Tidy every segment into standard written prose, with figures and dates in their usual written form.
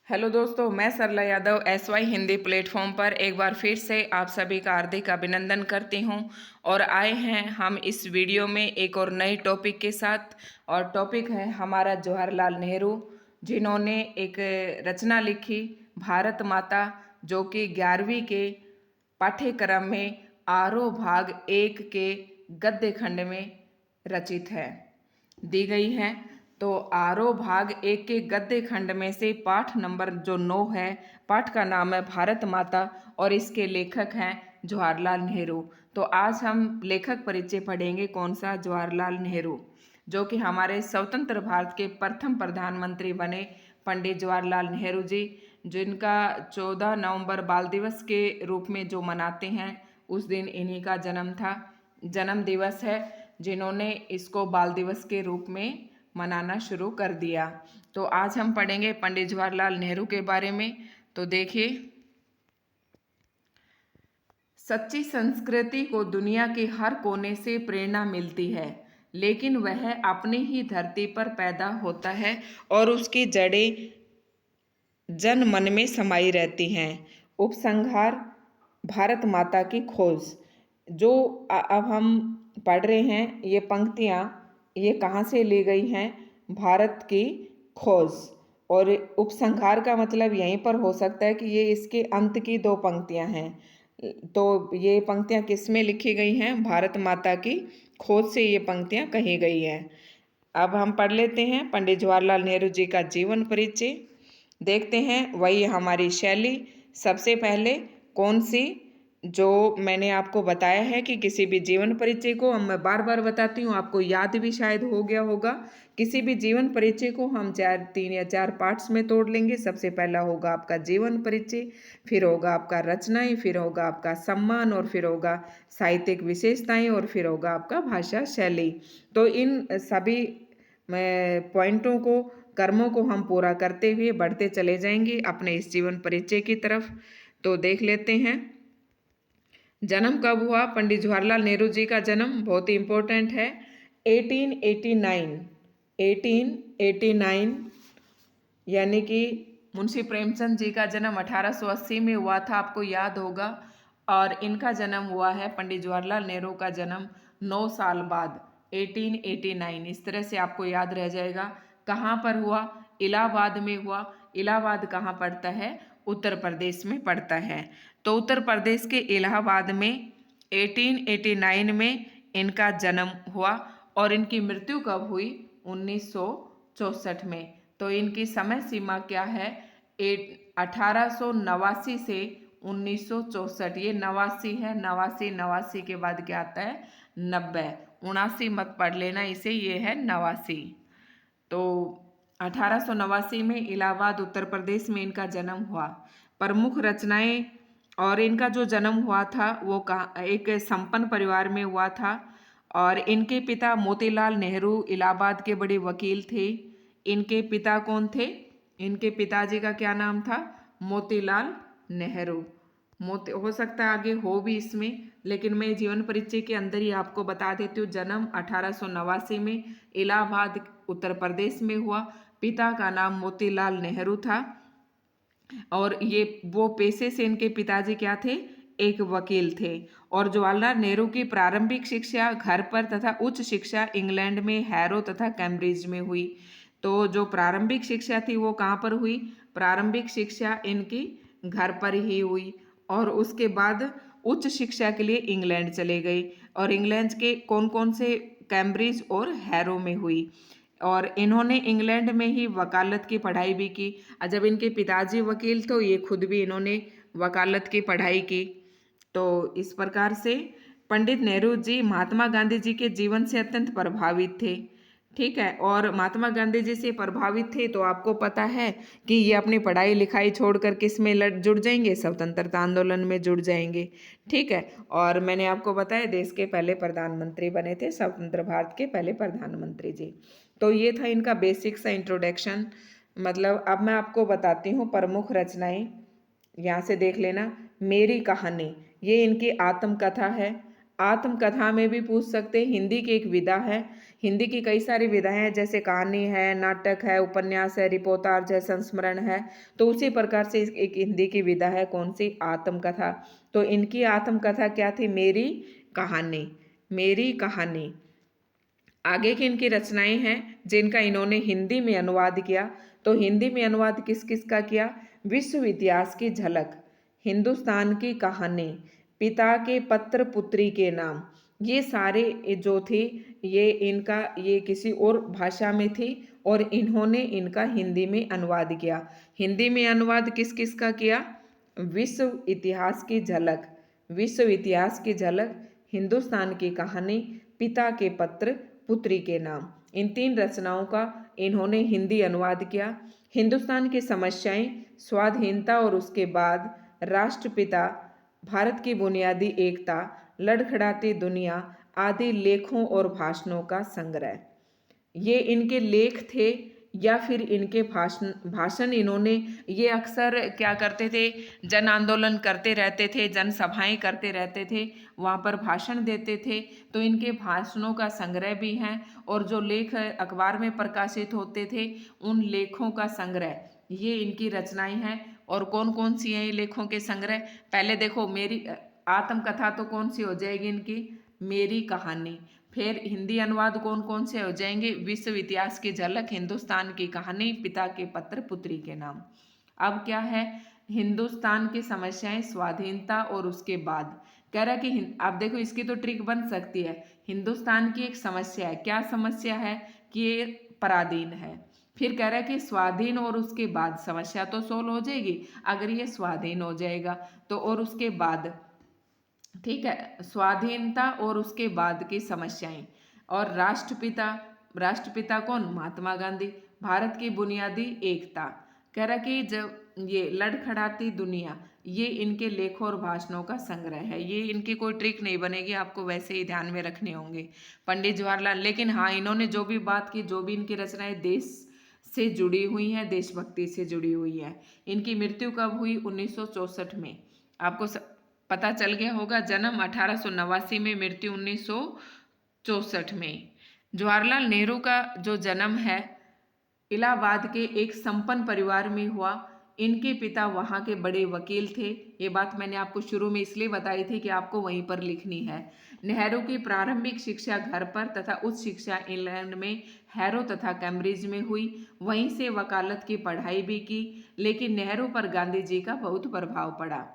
Hello दोस्तों, मैं सरला Yadav SY Hindi platform पर एक बार फिर से आप सभी का हार्दिक अभिनंदन करती हूं और आए हैं हम इस वीडियो में एक और नए टॉपिक के साथ। और टॉपिक है हमारा जवाहरलाल नेहरू, जिन्होंने एक रचना लिखी भारत माता, जो कि 11वीं के पाठ्यक्रम में आरोह भाग 1 के गद्य खंड में रचित है, दी गई है। तो आरोह भाग 1 के गद्य खंड में से पाठ नंबर जो 9 है, पाठ का नाम है भारत माता और इसके लेखक हैं जवाहरलाल नेहरू। तो आज हम लेखक परिचय पढ़ेंगे। कौन सा? जवाहरलाल नेहरू, जो कि हमारे स्वतंत्र भारत के प्रथम प्रधानमंत्री बने पंडित जवाहरलाल नेहरू जी, जिनका 14 नवंबर बाल दिवस के रूप में जो मनाते हैं, उस दिन इन्हीं का जन्म दिवस है, जिन्होंने इसको बाल दिवस के रूप में मनाना शुरू कर दिया। तो आज हम पढ़ेंगे पंडित जवाहरलाल नेहरू के बारे में। तो देखिए, सच्ची संस्कृति को दुनिया के हर कोने से प्रेरणा मिलती है, लेकिन वह अपनी ही धरती पर पैदा होता है और उसकी जड़ें जन मन में समाई रहती हैं। उपसंहार, भारत माता की खोज। जो अब हम पढ़ रहे हैं, ये पंक्तियाँ ये कहाँ से ली गई हैं? भारत की खोज। और उपसंहार का मतलब यहीं पर हो सकता है कि ये इसके अंत की 2 पंक्तियाँ हैं। तो ये पंक्तियाँ किस में लिखी गई हैं? भारत माता की खोज से ये पंक्तियाँ कही गई हैं। अब हम पढ़ लेते हैं पंडित जवाहरलाल नेहरू जी का जीवन परिचय। देखते हैं वही हमारी शैली। सबसे पहले कौन सी, जो मैंने आपको बताया है कि किसी भी जीवन परिचय को मैं बार बार बताती हूँ, आपको याद भी शायद हो गया होगा। किसी भी जीवन परिचय को हम 3 या 4 पार्ट्स में तोड़ लेंगे। सबसे पहला होगा आपका जीवन परिचय, फिर होगा आपका रचनाएं, फिर होगा आपका सम्मान, और फिर होगा साहित्यिक विशेषताएं, और फिर होगा आपका भाषा शैली। तो इन सभी पॉइंटों को, कर्मों को हम पूरा करते हुए बढ़ते चले जाएंगे अपने इस जीवन परिचय की तरफ। तो देख लेते हैं, जन्म कब हुआ पंडित जवाहरलाल नेहरू जी का? जन्म बहुत ही इम्पोर्टेंट है, 1889। 1889 यानी कि मुंशी प्रेमचंद जी का जन्म 1880 में हुआ था, आपको याद होगा। और इनका जन्म हुआ है, पंडित जवाहरलाल नेहरू का जन्म 9 साल बाद, 1889। इस तरह से आपको याद रह जाएगा। कहाँ पर हुआ? इलाहाबाद में हुआ। इलाहाबाद कहाँ पड़ता है? उत्तर प्रदेश में पड़ता है। तो उत्तर प्रदेश के इलाहाबाद में 1889 में इनका जन्म हुआ और इनकी मृत्यु कब हुई? 1964 में। तो इनकी समय सीमा क्या है? 1889 से 1964। ये 89 है, 89 के बाद क्या आता है? 90। 79 मत पढ़ लेना इसे, ये है 89। तो 1889 में इलाहाबाद उत्तर प्रदेश में इनका जन्म हुआ। प्रमुख रचनाएं, और इनका जो जन्म हुआ था वो एक संपन्न परिवार में हुआ था। और इनके पिता मोतीलाल नेहरू इलाहाबाद के बड़े वकील थे। इनके पिता कौन थे? इनके पिताजी का क्या नाम था? मोतीलाल नेहरू। हो सकता है आगे हो भी इसमें, लेकिन मैं जीवन परिचय के अंदर ही आपको बता देती हूँ। जन्म 1889 में इलाहाबाद उत्तर प्रदेश में हुआ। पिता का नाम मोतीलाल नेहरू था और ये वो पेशे से इनके पिताजी क्या थे? एक वकील थे। और जवाहरलाल नेहरू की प्रारंभिक शिक्षा घर पर तथा उच्च शिक्षा इंग्लैंड में हैरो तथा कैम्ब्रिज में हुई। तो जो प्रारंभिक शिक्षा थी वो कहाँ पर हुई? प्रारंभिक शिक्षा इनकी घर पर ही हुई और उसके बाद उच्च शिक्षा के लिए इंग्लैंड चले गई। और इंग्लैंड के कौन कौन से? कैम्ब्रिज और हैरो में हुई। और इन्होंने इंग्लैंड में ही वकालत की पढ़ाई भी की। जब इनके पिताजी वकील तो ये खुद भी इन्होंने वकालत की पढ़ाई की। तो इस प्रकार से पंडित नेहरू जी महात्मा गांधी जी के जीवन से अत्यंत प्रभावित थे। ठीक है, और महात्मा गांधी जी से प्रभावित थे तो आपको पता है कि ये अपनी पढ़ाई लिखाई छोड़कर किस में जुड़ जाएंगे? स्वतंत्रता आंदोलन में जुड़ जाएंगे। ठीक है, और मैंने आपको बताया देश के पहले प्रधानमंत्री बने थे, स्वतंत्र भारत के पहले प्रधानमंत्री जी। तो ये था इनका बेसिक सा इंट्रोडक्शन। मतलब अब मैं आपको बताती हूँ प्रमुख रचनाएं। यहाँ से देख लेना, मेरी कहानी, ये इनकी आत्मकथा है। आत्मकथा में भी पूछ सकते हैं। हिंदी की एक विधा है, हिंदी की कई सारी विधाएं हैं, जैसे कहानी है, नाटक है, उपन्यास है, रिपोर्टाज है, संस्मरण है। तो उसी प्रकार से एक हिंदी की विधा है, कौन सी? आत्मकथा। तो इनकी आत्मकथा क्या थी? मेरी कहानी, मेरी कहानी। आगे की इनकी रचनाएं हैं जिनका इन्होंने हिंदी में अनुवाद किया। तो हिंदी में अनुवाद किस किस का किया? विश्व इतिहास की झलक, हिंदुस्तान की कहानी, पिता के पत्र पुत्री के नाम, ये सारे जो थी ये इनका ये किसी और भाषा में थी और इन्होंने इनका हिंदी में अनुवाद किया। हिंदी में अनुवाद किस किस का किया? विश्व इतिहास की झलक, विश्व इतिहास की झलक, हिंदुस्तान की कहानी, पिता के पत्र पुत्री के नाम, इन 3 रचनाओं का इन्होंने हिंदी अनुवाद किया। हिंदुस्तान की समस्याएं, स्वाधीनता और उसके बाद, राष्ट्रपिता, भारत की बुनियादी एकता, लड़खड़ाती दुनिया आदि लेखों और भाषणों का संग्रह। ये इनके लेख थे या फिर इनके भाषण भाषण इन्होंने, ये अक्सर क्या करते थे? जन आंदोलन करते रहते थे, जनसभाएं करते रहते थे, वहाँ पर भाषण देते थे। तो इनके भाषणों का संग्रह भी है और जो लेख अखबार में प्रकाशित होते थे उन लेखों का संग्रह, ये इनकी रचनाएं हैं। और कौन कौन सी हैं ये लेखों के संग्रह? पहले देखो, मेरी आत्मकथा तो कौन सी हो जाएगी इनकी? मेरी कहानी। फिर हिंदी अनुवाद कौन कौन से हो जाएंगे? विश्व इतिहास की झलक, हिंदुस्तान की कहानी, पिता के पत्र पुत्री के नाम। अब क्या है? हिंदुस्तान की समस्याएं, स्वाधीनता और उसके बाद। कह रहा है कि आप देखो इसकी तो ट्रिक बन सकती है। हिंदुस्तान की एक समस्या है, क्या समस्या है? कि ये पराधीन है। फिर कह रहा है कि स्वाधीन और उसके बाद, समस्या तो सोल्व हो जाएगी अगर ये स्वाधीन हो जाएगा तो, और उसके बाद, ठीक है, स्वाधीनता और उसके बाद की समस्याएं। और राष्ट्रपिता, राष्ट्रपिता कौन? महात्मा गांधी। भारत की बुनियादी एकता, कह रहा कि जब ये लड़खड़ाती दुनिया, ये इनके लेखों और भाषणों का संग्रह है। ये इनकी कोई ट्रिक नहीं बनेगी, आपको वैसे ही ध्यान में रखने होंगे। पंडित जवाहरलाल, लेकिन हाँ, इन्होंने जो भी बात की, जो भी इनकी रचनाएं देश से जुड़ी हुई हैं, देशभक्ति से जुड़ी हुई है। इनकी मृत्यु कब हुई? 1964 में। आपको पता चल गया होगा, जन्म 1889 में, मृत्यु 1964 में। जवाहरलाल नेहरू का जो जन्म है इलाहाबाद के एक संपन्न परिवार में हुआ। इनके पिता वहाँ के बड़े वकील थे। ये बात मैंने आपको शुरू में इसलिए बताई थी कि आपको वहीं पर लिखनी है। नेहरू की प्रारंभिक शिक्षा घर पर तथा उच्च शिक्षा इंग्लैंड में हैरो तथा कैम्ब्रिज में हुई। वहीं से वकालत की पढ़ाई भी की, लेकिन नेहरू पर गांधी जी का बहुत प्रभाव पड़ा।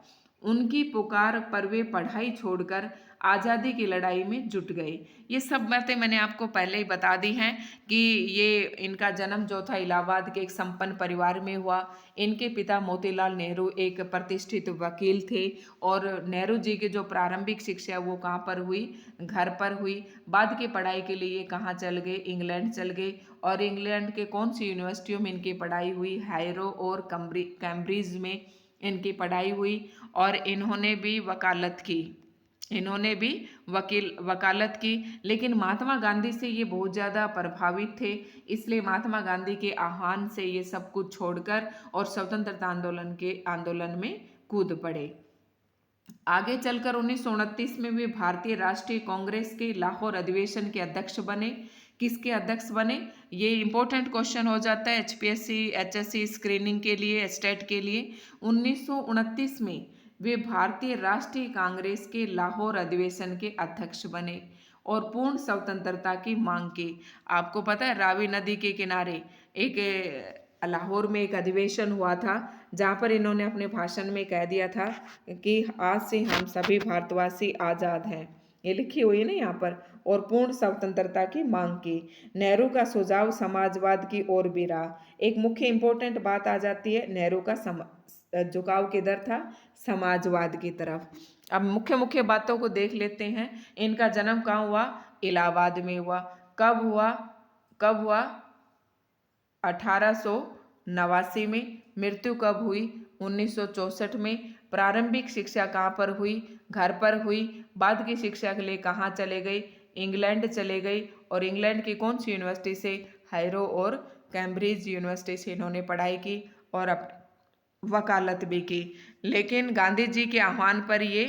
उनकी पुकार पर वे पढ़ाई छोड़कर आज़ादी की लड़ाई में जुट गए। ये सब बातें मैंने आपको पहले ही बता दी हैं कि ये इनका जन्म जो था इलाहाबाद के एक संपन्न परिवार में हुआ। इनके पिता मोतीलाल नेहरू एक प्रतिष्ठित वकील थे और नेहरू जी की जो प्रारंभिक शिक्षा है वो कहाँ पर हुई? घर पर हुई। बाद की पढ़ाई के लिए ये कहाँ चल गए? इंग्लैंड चल गए। और इंग्लैंड के कौन सी यूनिवर्सिटियों में इनकी पढ़ाई हुई? हैरो और कैम्ब्रिज में इनकी पढ़ाई हुई। और इन्होंने भी वकालत की, इन्होंने भी वकालत की। लेकिन महात्मा गांधी से ये बहुत ज़्यादा प्रभावित थे, इसलिए महात्मा गांधी के आह्वान से ये सब कुछ छोड़कर और स्वतंत्रता आंदोलन में कूद पड़े। आगे चलकर 1929 में वे भारतीय राष्ट्रीय कांग्रेस के लाहौर अधिवेशन के अध्यक्ष बने। किसके अध्यक्ष बने? ये इंपॉर्टेंट क्वेश्चन हो जाता है एचपीएससी एचएससी स्क्रीनिंग के लिए, स्टेट के लिए। 1929 में वे भारतीय राष्ट्रीय कांग्रेस के लाहौर अधिवेशन के अध्यक्ष बने और पूर्ण स्वतंत्रता की मांग की। आपको पता है रावी नदी के किनारे एक लाहौर में एक अधिवेशन हुआ था जहाँ पर इन्होंने अपने भाषण में कह दिया था कि आज से हम सभी भारतवासी आज़ाद हैं। ये लिखी हुई है ना यहाँ पर। और पूर्ण स्वतंत्रता की मांग की। नेहरू का सुझाव समाजवाद की ओर भी रहा। एक मुख्य इंपॉर्टेंट बात आ जाती है, नेहरू का झुकाव किधर था? समाजवाद की तरफ। अब मुख्य मुख्य बातों को देख लेते हैं। इनका जन्म कहाँ हुआ? इलाहाबाद में हुआ। कब हुआ? कब हुआ? 1889 में। मृत्यु कब हुई? 1964 में। प्रारंभिक शिक्षा कहाँ पर हुई? घर पर हुई। बाद की शिक्षा के लिए कहाँ चले गई? इंग्लैंड चले गई। और इंग्लैंड की कौन सी यूनिवर्सिटी से? हैरो और कैम्ब्रिज यूनिवर्सिटी से इन्होंने पढ़ाई की और अब वकालत भी की। लेकिन गांधी जी के आह्वान पर ये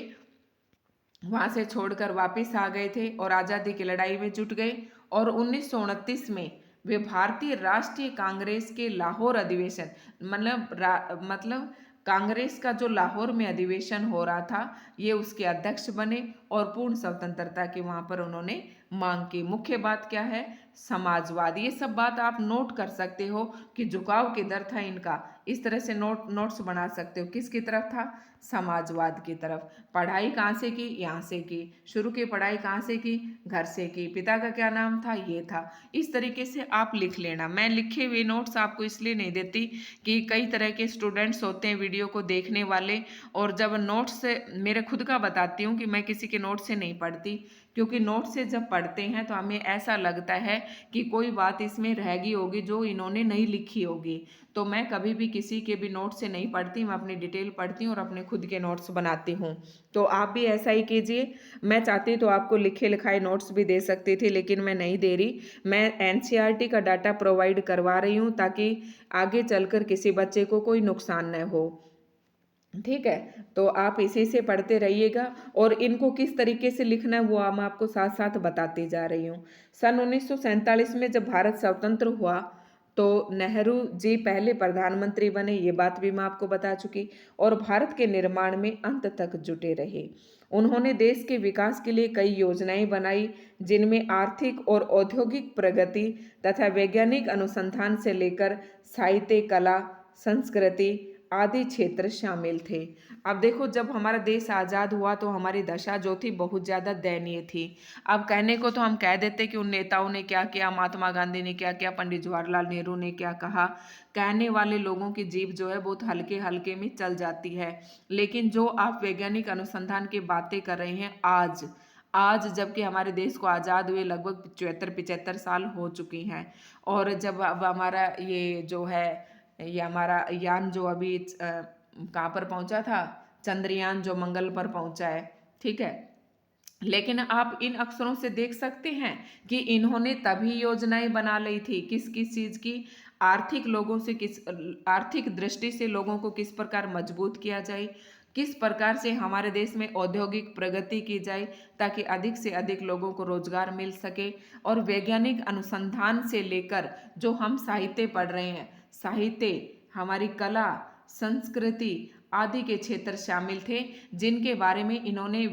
वहां से छोड़कर वापस आ गए थे और आज़ादी की लड़ाई में जुट गए। और 1929 में वे भारतीय राष्ट्रीय कांग्रेस के लाहौर अधिवेशन मतलब कांग्रेस का जो लाहौर में अधिवेशन हो रहा था, ये उसके अध्यक्ष बने और पूर्ण स्वतंत्रता की वहां पर उन्होंने मांग की। मुख्य बात क्या है? समाजवाद। ये सब बात आप नोट कर सकते हो कि झुकाव किधर था इनका। इस तरह से नोट्स बना सकते हो। किसकी तरफ था? समाजवाद की तरफ। पढ़ाई कहाँ से की? यहाँ से की। शुरू की पढ़ाई कहाँ से की? घर से की। पिता का क्या नाम था? ये था। इस तरीके से आप लिख लेना। मैं लिखे हुए नोट्स आपको इसलिए नहीं देती कि कई तरह के स्टूडेंट्स होते हैं वीडियो को देखने वाले, और जब नोट्स से मेरे खुद का बताती हूँ कि मैं किसी के नोट से नहीं पढ़ती, क्योंकि नोट से जब पढ़ते हैं तो हमें ऐसा लगता है कि कोई बात इसमें रह गई होगी जो इन्होंने नहीं लिखी होगी। तो मैं कभी भी किसी के भी नोट से नहीं पढ़ती, मैं अपनी डिटेल पढ़ती हूँ और अपने खुद के नोट्स बनाती हूँ। तो आप भी ऐसा ही कीजिए। मैं चाहती तो आपको लिखे लिखाए नोट्स भी दे सकती थी, लेकिन मैं नहीं दे रही। मैं एनसीईआरटी का डाटा प्रोवाइड करवा रही हूँ ताकि आगे चलकर किसी बच्चे को कोई नुकसान न हो। ठीक है, तो आप इसी से पढ़ते रहिएगा, और इनको किस तरीके से लिखना है वो मैं आपको साथ साथ बताती जा रही हूँ। सन 1947 में जब भारत स्वतंत्र हुआ तो नेहरू जी पहले प्रधानमंत्री बने, ये बात भी मैं आपको बता चुकी, और भारत के निर्माण में अंत तक जुटे रहे। उन्होंने देश के विकास के लिए कई योजनाएं बनाई, जिनमें आर्थिक और औद्योगिक प्रगति तथा वैज्ञानिक अनुसंधान से लेकर साहित्य, कला, संस्कृति आदि क्षेत्र शामिल थे। अब देखो, जब हमारा देश आज़ाद हुआ तो हमारी दशा जो थी बहुत ज़्यादा दयनीय थी। अब कहने को तो हम कह देते कि उन नेताओं ने क्या किया, महात्मा गांधी ने क्या किया, पंडित जवाहरलाल नेहरू ने क्या कहा। कहने वाले लोगों की जीभ जो है बहुत हल्के हल्के में चल जाती है, लेकिन जो आप वैज्ञानिक अनुसंधान की बातें कर रहे हैं आज आज जबकि हमारे देश को आज़ाद हुए लगभग 74-75 साल हो चुकी हैं, और जब अब हमारा ये हमारा यान जो अभी कहाँ पर पहुंचा था, चंद्रयान जो मंगल पर पहुंचा है, ठीक है। लेकिन आप इन अक्षरों से देख सकते हैं कि इन्होंने तभी योजनाएं बना ली थी, किस किस चीज की? आर्थिक दृष्टि से लोगों को किस प्रकार मजबूत किया जाए, किस प्रकार से हमारे देश में औद्योगिक प्रगति की जाए ताकि अधिक से अधिक लोगों को रोजगार मिल सके, और वैज्ञानिक अनुसंधान से लेकर जो हम साहित्य पढ़ रहे हैं, साहित्य, हमारी कला, संस्कृति आदि के क्षेत्र शामिल थे, जिनके बारे में इन्होंने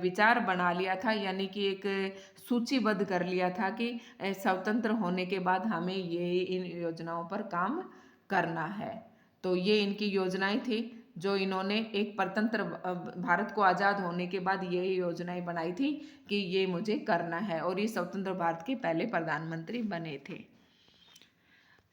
विचार बना लिया था, यानी कि एक सूचीबद्ध कर लिया था कि स्वतंत्र होने के बाद हमें ये इन योजनाओं पर काम करना है। तो ये इनकी योजनाएं थी जो इन्होंने एक परतंत्र भारत को आज़ाद होने के बाद यही योजनाएं बनाई थी कि ये मुझे करना है, और ये स्वतंत्र भारत के पहले प्रधानमंत्री बने थे।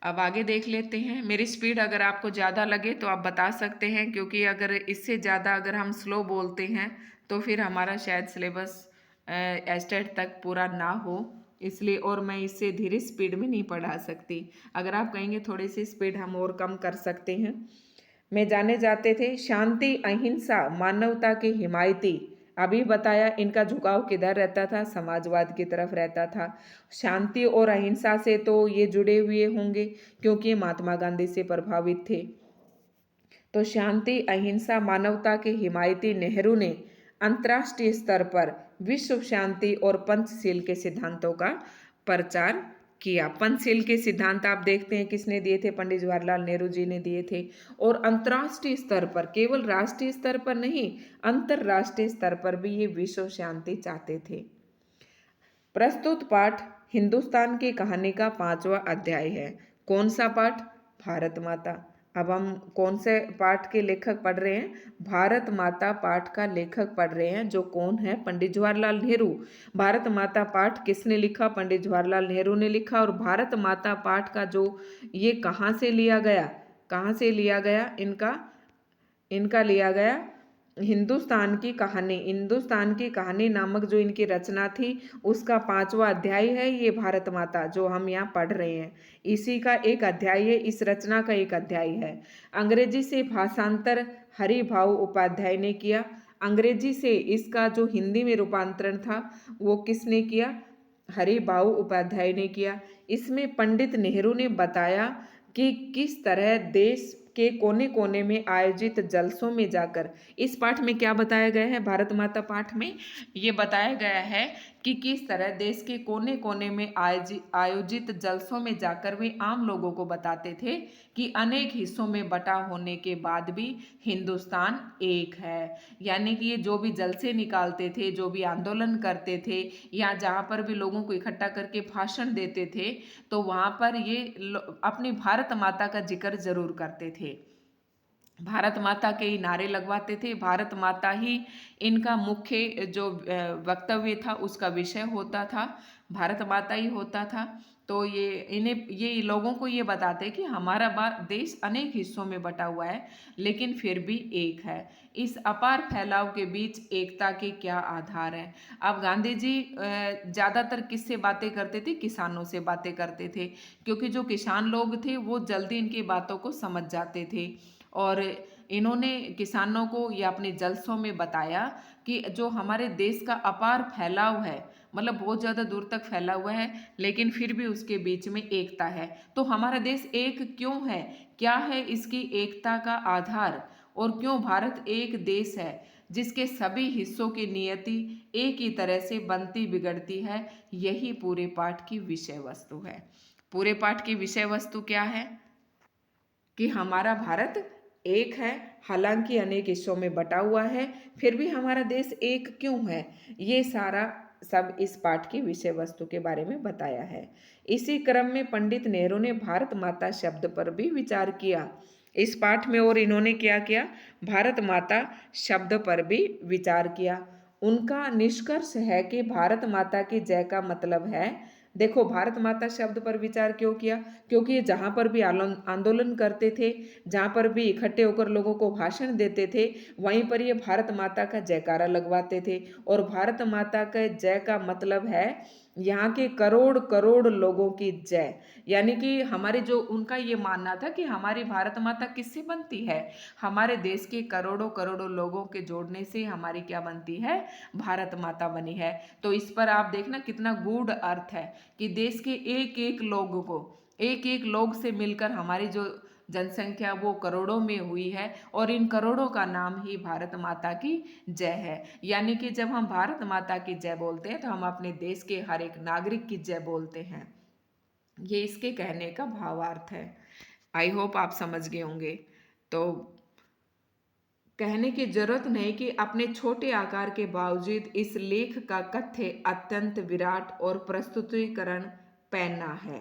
अब आगे देख लेते हैं। मेरी स्पीड अगर आपको ज़्यादा लगे तो आप बता सकते हैं, क्योंकि अगर इससे ज़्यादा अगर हम स्लो बोलते हैं तो फिर हमारा शायद सिलेबस एस्टेट तक पूरा ना हो, इसलिए, और मैं इससे धीरे स्पीड में नहीं पढ़ा सकती। अगर आप कहेंगे थोड़ी सी स्पीड हम और कम कर सकते हैं। में जाने जाते थे शांति, अहिंसा, मानवता के हिमायती। अभी बताया इनका झुकाव किधर रहता था? समाजवाद की तरफ रहता था। शांति और अहिंसा से तो ये जुड़े हुए होंगे क्योंकि महात्मा गांधी से प्रभावित थे। तो शांति, अहिंसा, मानवता के हिमायती नेहरू ने अंतर्राष्ट्रीय स्तर पर विश्व शांति और पंचशील के सिद्धांतों का प्रचार किया। पंचशील के सिद्धांत आप देखते हैं किसने दिए थे? पंडित जवाहरलाल नेहरू जी ने दिए थे। और अंतर्राष्ट्रीय स्तर पर, केवल राष्ट्रीय स्तर पर नहीं, अंतर्राष्ट्रीय स्तर पर भी ये विश्व शांति चाहते थे। प्रस्तुत पाठ हिंदुस्तान की कहानी का 5वां अध्याय है। कौन सा पाठ? भारत माता। अब हम कौन से पाठ के लेखक पढ़ रहे हैं? भारत माता पाठ का लेखक पढ़ रहे हैं, जो कौन है? पंडित जवाहरलाल नेहरू। भारत माता पाठ किसने लिखा? पंडित जवाहरलाल नेहरू ने लिखा। और भारत माता पाठ का जो ये कहाँ से लिया गया? कहाँ से लिया गया? इनका लिया गया हिंदुस्तान की कहानी नामक जो इनकी रचना थी, उसका 5वां अध्याय है ये भारत माता, जो हम यहाँ पढ़ रहे हैं। इसी का एक अध्याय है, इस रचना का एक अध्याय है। अंग्रेजी से भाषांतर हरि भाऊ उपाध्याय ने किया। अंग्रेजी से इसका जो हिंदी में रूपांतरण था वो किसने किया? हरि भाऊ उपाध्याय ने किया। इसमें पंडित नेहरू ने बताया कि किस तरह देश के कोने कोने में आयोजित जलसों में जाकर। इस पाठ में क्या बताया गया है? भारत माता पाठ में ये बताया गया है कि किस तरह देश के कोने कोने में आयोजित जलसों में जाकर वे आम लोगों को बताते थे कि अनेक हिस्सों में बटा होने के बाद भी हिंदुस्तान एक है। यानी कि ये जो भी जलसे निकालते थे, जो भी आंदोलन करते थे, या जहाँ पर भी लोगों को इकट्ठा करके भाषण देते थे, तो वहाँ पर ये अपनी भारत माता का जिक्र जरूर करते थे। भारत माता के ही नारे लगवाते थे। भारत माता ही इनका मुख्य जो वक्तव्य था उसका विषय होता था, भारत माता ही होता था। तो ये लोगों को ये बताते कि हमारा देश अनेक हिस्सों में बटा हुआ है लेकिन फिर भी एक है। इस अपार फैलाव के बीच एकता के क्या आधार है? अब गांधी जी ज़्यादातर किससे बातें करते थे? किसानों से बातें करते थे, क्योंकि जो किसान लोग थे वो जल्दी इनकी बातों को समझ जाते थे। और इन्होंने किसानों को ये अपने जलसों में बताया कि जो हमारे देश का अपार फैलाव है, मतलब बहुत ज़्यादा दूर तक फैला हुआ है, लेकिन फिर भी उसके बीच में एकता है। तो हमारा देश एक क्यों है? क्या है इसकी एकता का आधार? और क्यों भारत एक देश है जिसके सभी हिस्सों की नियति एक ही तरह से बनती बिगड़ती है? यही पूरे पाठ की विषय वस्तु है। पूरे पाठ की विषय वस्तु क्या है? कि हमारा भारत एक है, हालांकि अनेक हिस्सों में बटा हुआ है, फिर भी हमारा देश एक क्यों है? ये सारा सब इस पाठ की विषय वस्तु के बारे में बताया है। इसी क्रम में पंडित नेहरू ने भारत माता शब्द पर भी विचार किया इस पाठ में, और इन्होंने क्या किया? भारत माता शब्द पर भी विचार किया। उनका निष्कर्ष है कि भारत माता की जय का मतलब है, देखो भारत माता शब्द पर विचार क्यों किया? क्योंकि ये जहाँ पर भी आंदोलन करते थे, जहाँ पर भी इकट्ठे होकर लोगों को भाषण देते थे, वहीं पर ये भारत माता का जयकारा लगवाते थे। और भारत माता का जय का मतलब है यहाँ के करोड़ करोड़ लोगों की जय। यानी कि हमारे जो उनका ये मानना था कि हमारी भारत माता किससे बनती है? हमारे देश के करोड़ों करोड़ों लोगों के जोड़ने से हमारी क्या बनती है? भारत माता बनी है। तो इस पर आप देखना कितना गूढ़ अर्थ है कि देश के एक एक लोग को, एक एक लोग से मिलकर हमारी जो जनसंख्या वो करोड़ों में हुई है, और इन करोड़ों का नाम ही भारत माता की जय है। यानी कि जब हम भारत माता की जय बोलते हैं तो हम अपने देश के हर एक नागरिक की जय बोलते हैं। ये इसके कहने का भावार्थ है। आई होप आप समझ गए होंगे। तो कहने की जरूरत नहीं कि अपने छोटे आकार के बावजूद इस लेख का कथ्य अत्यंत विराट और प्रस्तुतिकरण पैना है।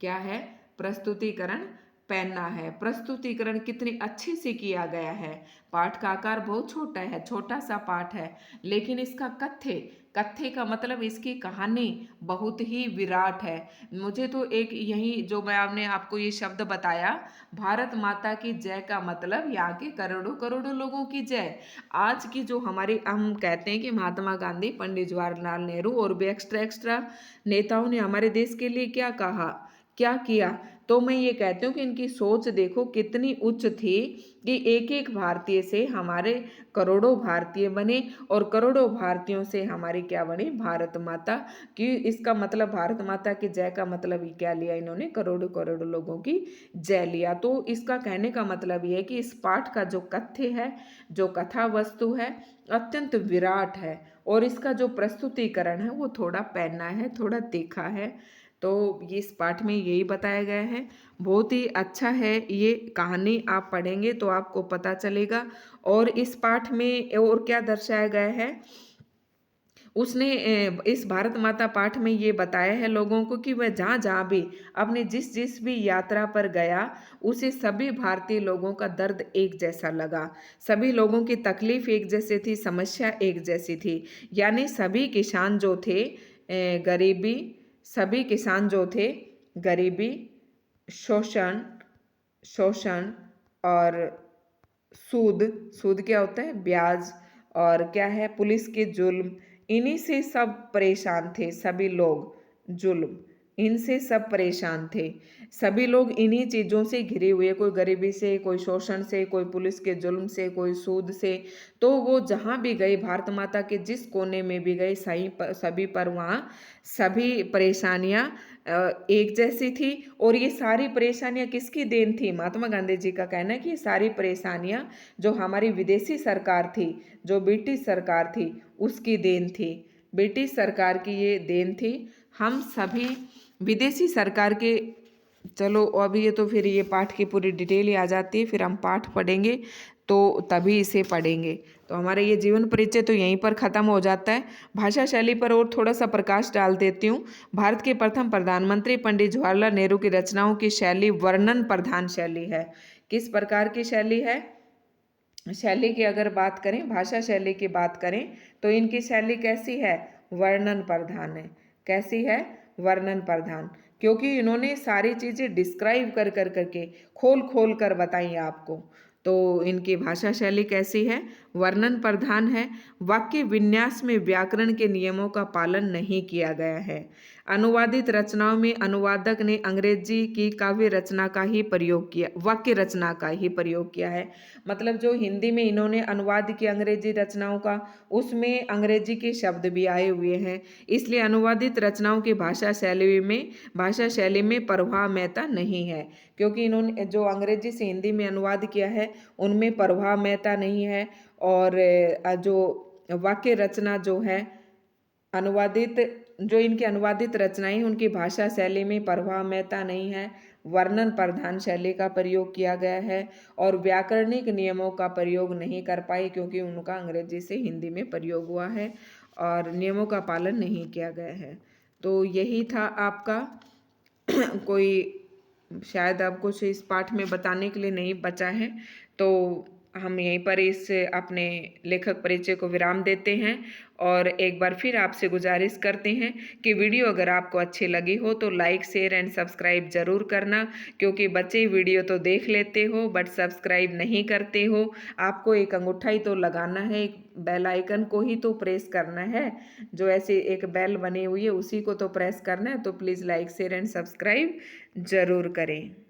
क्या है? प्रस्तुतिकरण पैना है। प्रस्तुतिकरण कितने अच्छे से किया गया है। पाठ का आकार बहुत छोटा है, छोटा सा पाठ है, लेकिन इसका कथ्य, कथ्य का मतलब इसकी कहानी बहुत ही विराट है। मुझे तो एक यही जो मैं आपने आपको ये शब्द बताया, भारत माता की जय का मतलब यहाँ के करोड़ों करोड़ों लोगों की जय। आज की जो हमारी हम कहते हैं कि महात्मा गांधी, पंडित जवाहरलाल नेहरू और भी एक्स्ट्रा एक्स्ट्रा नेताओं ने हमारे देश के लिए क्या कहा, क्या किया, तो मैं ये कहती हूँ कि इनकी सोच देखो कितनी उच्च थी कि एक एक भारतीय से हमारे करोड़ों भारतीय बने, और करोड़ों भारतीयों से हमारी क्या बनी? भारत माता की। इसका मतलब भारत माता की जय का मतलब ही क्या लिया इन्होंने? करोड़ों करोड़ों लोगों की जय लिया। तो इसका कहने का मतलब ये है कि इस पाठ का जो कथ्य है, जो कथा वस्तु है, अत्यंत विराट है, और इसका जो प्रस्तुतिकरण है वो थोड़ा पैना है, थोड़ा तीखा है। तो ये इस पाठ में यही बताया गया है। बहुत ही अच्छा है ये कहानी, आप पढ़ेंगे तो आपको पता चलेगा। और इस पाठ में और क्या दर्शाया गया है? उसने इस भारत माता पाठ में ये बताया है लोगों को कि वह जहाँ जहाँ भी अपने जिस जिस भी यात्रा पर गया, उसे सभी भारतीय लोगों का दर्द एक जैसा लगा, सभी लोगों की तकलीफ एक जैसी थी, समस्या एक जैसी थी। यानी सभी किसान जो थे गरीबी, सभी किसान जो थे गरीबी, शोषण, शोषण और सूद, सूद क्या होता है? ब्याज। और क्या है? पुलिस के जुल्म, इन्हीं से सब परेशान थे सभी लोग। जुल्म, इनसे सब परेशान थे। सभी लोग इन्हीं चीज़ों से घिरे हुए, कोई गरीबी से, कोई शोषण से, कोई पुलिस के जुल्म से, कोई सूद से। तो वो जहाँ भी गए, भारत माता के जिस कोने में भी गए, सभी पर वहाँ सभी परेशानियाँ एक जैसी थी। और ये सारी परेशानियाँ किसकी देन थी? महात्मा गांधी जी का कहना है कि ये सारी परेशानियाँ जो हमारी विदेशी सरकार थी, जो ब्रिटिश सरकार थी, उसकी देन थी। ब्रिटिश सरकार की ये देन थी। हम सभी विदेशी सरकार के, चलो अभी ये तो फिर ये पाठ की पूरी डिटेल ही आ जाती है, फिर हम पाठ पढ़ेंगे तो तभी इसे पढ़ेंगे। तो हमारा ये जीवन परिचय तो यहीं पर ख़त्म हो जाता है। भाषा शैली पर और थोड़ा सा प्रकाश डाल देती हूँ। भारत के प्रथम प्रधानमंत्री पंडित जवाहरलाल नेहरू की रचनाओं की शैली वर्णन प्रधान शैली है। किस प्रकार की शैली है? शैली की अगर बात करें, भाषा शैली की बात करें, तो इनकी शैली कैसी है? वर्णन प्रधान है। कैसी है? वर्णन प्रधान। क्योंकि इन्होंने सारी चीज़ें डिस्क्राइब कर कर करके खोल खोल कर बताई आपको। तो इनकी भाषा शैली कैसी है? वर्णन प्रधान है। वाक्य विन्यास में व्याकरण के नियमों का पालन नहीं किया गया है। अनुवादित रचनाओं में अनुवादक ने अंग्रेजी की काव्य रचना का ही प्रयोग किया, वाक्य रचना का ही प्रयोग किया है। मतलब जो हिंदी में इन्होंने अनुवाद किया अंग्रेजी रचनाओं का, उसमें अंग्रेजी के शब्द भी आए हुए हैं। इसलिए अनुवादित रचनाओं की भाषा शैली में प्रभावमयता नहीं है। क्योंकि इन्होंने जो अंग्रेजी से हिंदी में अनुवाद किया है उनमें प्रभावमयता नहीं है। और जो वाक्य रचना जो है अनुवादित, जो इनकी अनुवादित रचनाएं उनकी भाषा शैली में प्रभावमयता नहीं है। वर्णन प्रधान शैली का प्रयोग किया गया है और व्याकरणिक नियमों का प्रयोग नहीं कर पाई, क्योंकि उनका अंग्रेजी से हिंदी में प्रयोग हुआ है और नियमों का पालन नहीं किया गया है। तो यही था आपका कोई, शायद अब कुछ इस पाठ में बताने के लिए नहीं बचा है, तो हम यहीं पर इस अपने लेखक परिचय को विराम देते हैं। और एक बार फिर आपसे गुजारिश करते हैं कि वीडियो अगर आपको अच्छी लगी हो तो लाइक, शेयर एंड सब्सक्राइब ज़रूर करना। क्योंकि बच्चे वीडियो तो देख लेते हो बट सब्सक्राइब नहीं करते हो। आपको एक अंगूठा ही तो लगाना है, एक बेल आइकन को ही तो प्रेस करना है, जो ऐसे एक बेल बनी हुई है उसी को तो प्रेस करना है। तो please like, share and subscribe ज़रूर करें।